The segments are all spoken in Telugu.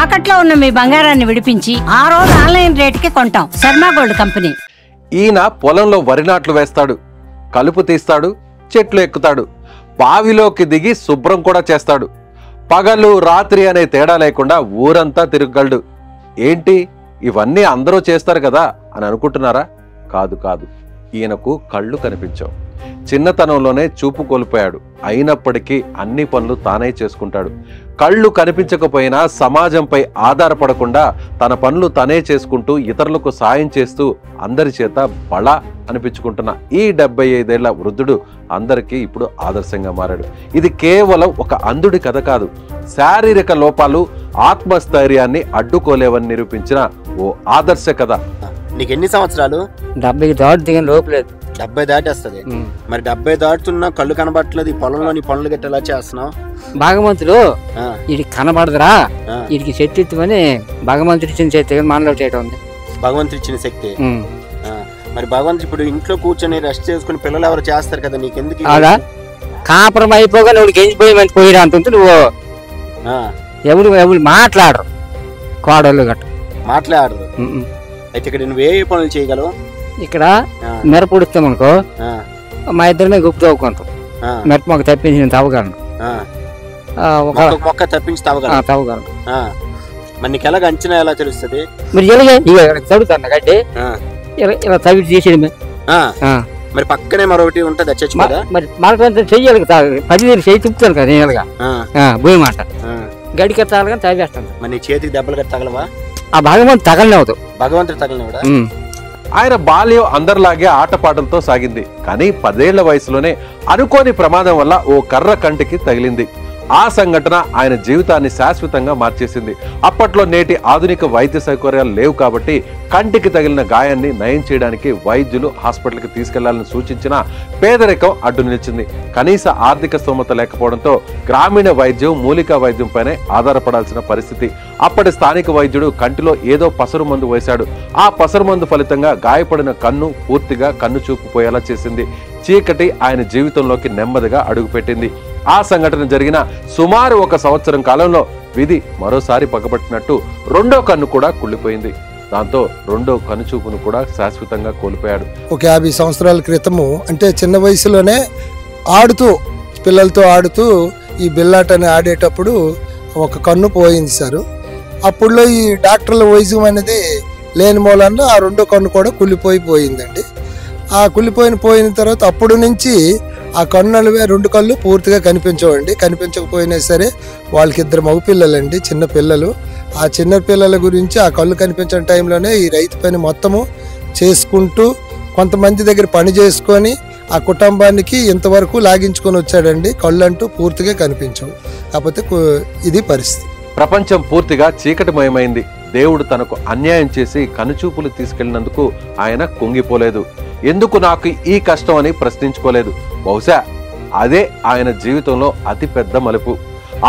తాకట్లో ఉన్న మీ బంగారాన్ని విడిపించి ఆ రోజు ఆన్లైన్ రేటుకి కొంటాం. Sharma gold company. ఈయన పొలంలో వరి నాట్లు వేస్తాడు, కలుపు తీస్తాడు, చెట్లు ఎక్కుతాడు, బావిలోకి దిగి శుభ్రం కూడా చేస్తాడు. పగలు రాత్రి అనే తేడా లేకుండా ఊరంతా తిరగలడు. ఏంటి ఇవన్నీ అందరూ చేస్తారు కదా అని అనుకుంటున్నారా? కాదు కాదు, ఈయనకు కళ్ళు కనిపించవు. చిన్నతనంలోనే చూపు కోల్పోయాడు. అయినప్పటికీ అన్ని పనులు తానే చేసుకుంటాడు. కళ్ళు కనిపించకపోయినా సమాజంపై ఆధారపడకుండా తన పనులు తనే చేసుకుంటూ ఇతరులకు సాయం చేస్తూ అందరి చేత బళ అనిపించుకుంటున్న ఈ 75 ఏళ్ల వృద్ధుడు అందరికీ ఇప్పుడు ఆదర్శంగా మారాడు. ఇది కేవలం ఒక అంధుడి కథ కాదు, శారీరక లోపాలు ఆత్మస్థైర్యాన్ని అడ్డుకోలేవని నిరూపించిన ఓ ఆదర్శ కథ. నీకు ఎన్ని సంవత్సరాలు? 70 దాటి లోపలేదు. 70 దాటేస్తుంది. మరి 70 దాటుతున్నా కళ్ళు కనబడట్లేదు. ఈ పొలంలో నీ పనులు గట్టి ఎలా చేస్తున్నావు? భగవంతుడు వీడికి కనబడదురా, వీడికి శక్తి ఇవ్వని భగవంతుడి ఇచ్చిన శక్తి మనలో చేయటం ఉంది. భగవంతుడు ఇచ్చిన శక్తి. మరి భగవంతుడు ఇప్పుడు ఇంట్లో కూర్చొని రెస్ట్ చేసుకుని పిల్లలు ఎవరు చేస్తారు కదా, నీకెందుకు? కాపురం అయిపోగా నువ్వు గెంజిపోయి మంచి పోయిరా అంటుంది. నువ్వు ఎవరు మాట్లాడరు, కోడళ్ళు గట్ట మాట్లాడరు. అయితే ఇక్కడ నువ్వు ఏ పనులు చేయగలవు? ఇక్కడ మిరప ఉడుస్తామనుకో, మా ఇద్దరిమే గుప్పు తవ్వుకుంటాం. మిరప మొక్క తప్పించి నేను తవ్వగలను. మొక్క తప్పించి తవ్వగలను. మరి నీకు ఎలాగ అంచనా ఎలా తెలుస్తుంది? మరి చదువుతాను గడ్డి ఇలా తవ్వి తీసేయడమే. మరి పక్కనే మరొకటి ఉంటుంది చచ్చిపోదా? మరి మనకు చెయ్యాలి కదా, 10 చెయ్యి తిప్పుతాను కదా నేనుగా భూమి మాట గడికి ఎత్తాలి కానీ తవ్వేస్తాను. మరి నీ చేతికి దెబ్బలు గట్టి తగలవా? ఆ భగవంతుడు తగలనివ్వదు. భగవంతుడు తగలనివ్వడా? ఆయన బాల్యం అందరిలాగే ఆటపాటలతో సాగింది. కానీ 10 ఏళ్ల వయసులోనే అనుకోని ప్రమాదం వల్ల ఓ కర్ర కంటికి తగిలింది. ఆ సంఘటన ఆయన జీవితాన్ని శాశ్వతంగా మార్చేసింది. అప్పట్లో నేటి ఆధునిక వైద్య సౌకర్యాలు లేవు కాబట్టి కంటికి తగిలిన గాయాన్ని నయం చేయడానికి వైద్యులు హాస్పిటల్కి తీసుకెళ్లాలని సూచించిన పేదరికం అడ్డు నిలిచింది. కనీస ఆర్థిక స్తోమత లేకపోవడంతో గ్రామీణ వైద్యం, మూలికా వైద్యంపైనే ఆధారపడాల్సిన పరిస్థితి. అప్పటి స్థానిక వైద్యుడు కంటిలో ఏదో పసరు మందు వేశాడు. ఆ పసరు మందు ఫలితంగా గాయపడిన కన్ను పూర్తిగా కన్ను చూపు పోయేలా చేసింది. చీకటి ఆయన జీవితంలోకి నెమ్మదిగా అడుగుపెట్టింది. ఆ సంఘటన జరిగిన సుమారు 1 సంవత్సరం కాలంలో విధి మరోసారి పగబట్టినట్టు రెండో కన్ను కూడా కుళ్ళిపోయింది. దాంతో రెండో కనుచూపును కూడా శాశ్వతంగా కోల్పోయాడు. ఒక 50 సంవత్సరాల క్రితము, అంటే చిన్న వయసులోనే పిల్లలతో ఆడుతూ ఈ బిల్లాటని ఆడేటప్పుడు ఒక కన్ను పోయింది సార్. అప్పుడులో ఈ డాక్టర్ల వైద్యం అనేది లేని మూలన ఆ రెండో కన్ను కూడా కుళ్ళిపోయిందండి. ఆ కుళ్ళిపోయిన తర్వాత అప్పుడు నుంచి ఆ కన్నులవే 2 కళ్ళు పూర్తిగా కనిపించవండి. కనిపించకపోయినా సరే వాళ్ళకి 2 మగపిల్లలండి, చిన్న పిల్లలు. ఆ చిన్న పిల్లల గురించి ఆ కళ్ళు కనిపించిన టైంలోనే ఈ రైతు పని మొత్తము చేసుకుంటూ కొంతమంది దగ్గర పని చేసుకొని ఆ కుటుంబానికి ఇంతవరకు లాగించుకొని వచ్చాడండి. కళ్ళు అంటూ పూర్తిగా కనిపించవు. కాకపోతే ఇది పరిస్థితి. ప్రపంచం పూర్తిగా చీకటిమయమైంది. దేవుడు తనకు అన్యాయం చేసి కనుచూపులు తీసుకెళ్లినందుకు ఆయన కుంగిపోలేదు. ఎందుకు నాకు ఈ కష్టం అని ప్రశ్నించుకోలేదు. బహుశా అదే ఆయన జీవితంలో అతిపెద్ద మలుపు.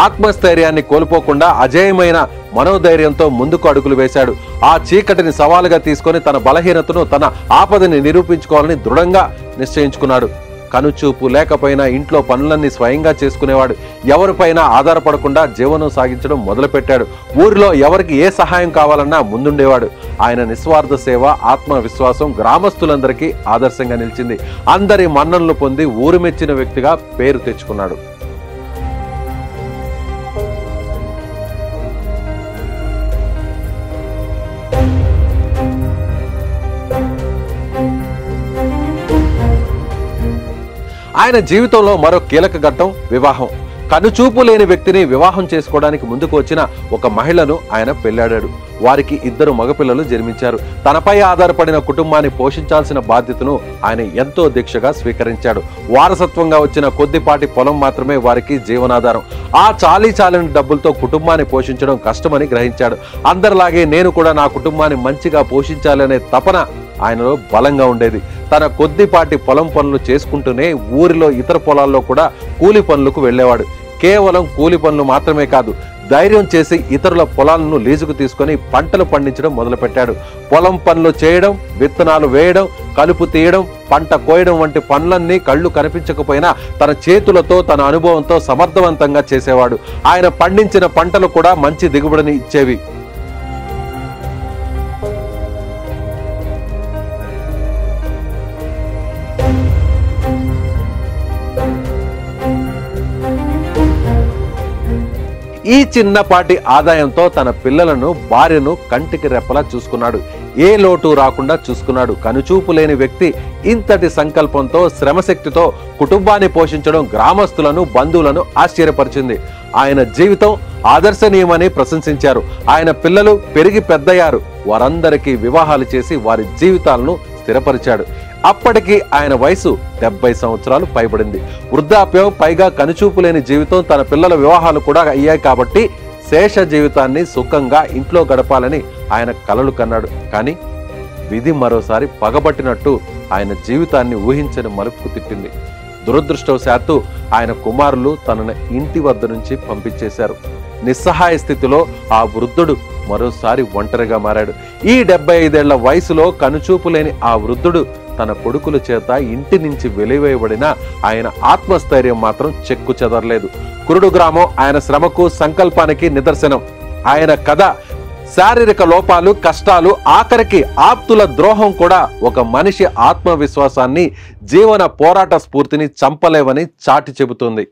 ఆత్మస్థైర్యాన్ని కోల్పోకుండా అజేయమైన మనోధైర్యంతో ముందుకు అడుగులు వేశాడు. ఆ చీకటిని సవాలుగా తీసుకొని తన బలహీనతను, తన ఆపదని నిరూపించుకోవాలని దృఢంగా నిశ్చయించుకున్నాడు. కనుచూపు లేకపోయినా ఇంట్లో పనులన్నీ స్వయంగా చేసుకునేవాడు. ఎవరిపైనా ఆధారపడకుండా జీవనం సాగించడం మొదలుపెట్టాడు. ఊరిలో ఎవరికి ఏ సహాయం కావాలన్నా ముందుండేవాడు. ఆయన నిస్వార్థ సేవ, ఆత్మవిశ్వాసం గ్రామస్తులందరికీ ఆదర్శంగా నిలిచింది. అందరి మన్ననలు పొంది ఊరు మెచ్చిన వ్యక్తిగా పేరు తెచ్చుకున్నాడు. ఆయన జీవితంలో మరో కీలక ఘట్టం వివాహం. కనుచూపు లేని వ్యక్తిని వివాహం చేసుకోవడానికి ముందుకు వచ్చిన ఒక మహిళను ఆయన పెళ్లాడాడు. వారికి 2 మగపిల్లలు జన్మించారు. తనపై ఆధారపడిన కుటుంబాన్ని పోషించాల్సిన బాధ్యతను ఆయన ఎంతో దీక్షగా స్వీకరించాడు. వారసత్వంగా వచ్చిన కొద్దిపాటి పొలం మాత్రమే వారికి జీవనాధారం. ఆ చాలీచాలని డబ్బులతో కుటుంబాన్ని పోషించడం కష్టమని గ్రహించాడు. అందరిలాగే నేను కూడా నా కుటుంబాన్ని మంచిగా పోషించాలనే తపన ఆయనలో బలంగా ఉండేది. తన కొద్దిపాటి పొలం పనులు చేసుకుంటూనే ఊరిలో ఇతర పొలాల్లో కూడా కూలి పనులకు వెళ్ళేవాడు. కేవలం కూలి పనులు మాత్రమే కాదు, ధైర్యం చేసి ఇతరుల పొలాలను లీజుకు తీసుకొని పంటలు పండించడం మొదలుపెట్టాడు. పొలం పనులు చేయడం, విత్తనాలు వేయడం, కలుపు తీయడం, పంట కోయడం వంటి పనులన్నీ కళ్ళు కనిపించకపోయినా తన చేతులతో, తన అనుభవంతో సమర్థవంతంగా చేసేవాడు. ఆయన పండించిన పంటలు కూడా మంచి దిగుబడిని ఇచ్చేవి. ఈ చిన్నపాటి ఆదాయంతో తన పిల్లలను, భార్యను కంటికి రెప్పలా చూసుకున్నాడు. ఏ లోటు రాకుండా చూసుకున్నాడు. కనుచూపు లేని వ్యక్తి ఇంతటి సంకల్పంతో, శ్రమశక్తితో కుటుంబాన్ని పోషించడం గ్రామస్తులను, బంధువులను ఆశ్చర్యపరిచింది. ఆయన జీవితం ఆదర్శనీయమని ప్రశంసించారు. ఆయన పిల్లలు పెరిగి పెద్దయ్యారు. వారందరికీ వివాహాలు చేసి వారి జీవితాలను స్థిరపరిచాడు. అప్పటికి ఆయన వయసు 70 సంవత్సరాలు పైబడింది. వృద్ధాప్యం, పైగా కనుచూపు లేని జీవితం, తన పిల్లల వివాహాలు కూడా అయ్యాయి కాబట్టి శేష జీవితాన్ని సుఖంగా ఇంట్లో గడపాలని ఆయన కలలు కన్నాడు. కానీ విధి మరోసారి పగబట్టినట్టు ఆయన జీవితాన్ని ఊహించని మలుపుకు తిప్పింది. దురదృష్టవశాత్తు ఆయన కుమారులు తనను ఇంటి వద్ద నుంచి పంపించేశారు. నిస్సహాయ స్థితిలో ఆ వృద్ధుడు మరోసారి ఒంటరిగా మారాడు. ఈ 75 ఏళ్ల వయసులో కనుచూపు లేని ఆ వృద్ధుడు తన కొడుకుల చేత ఇంటి నుంచి వెలివేయబడిన ఆయన ఆత్మస్థైర్యం మాత్రం చెక్కు చెదరలేదు. కురుడు గ్రామం ఆయన శ్రమకు, సంకల్పానికి నిదర్శనం. ఆయన కథ శారీరక లోపాలు, కష్టాలు, ఆఖరికి ఆప్తుల ద్రోహం కూడా ఒక మనిషి ఆత్మవిశ్వాసాన్ని, జీవన పోరాట స్ఫూర్తిని చంపలేవని చాటి చెబుతుంది.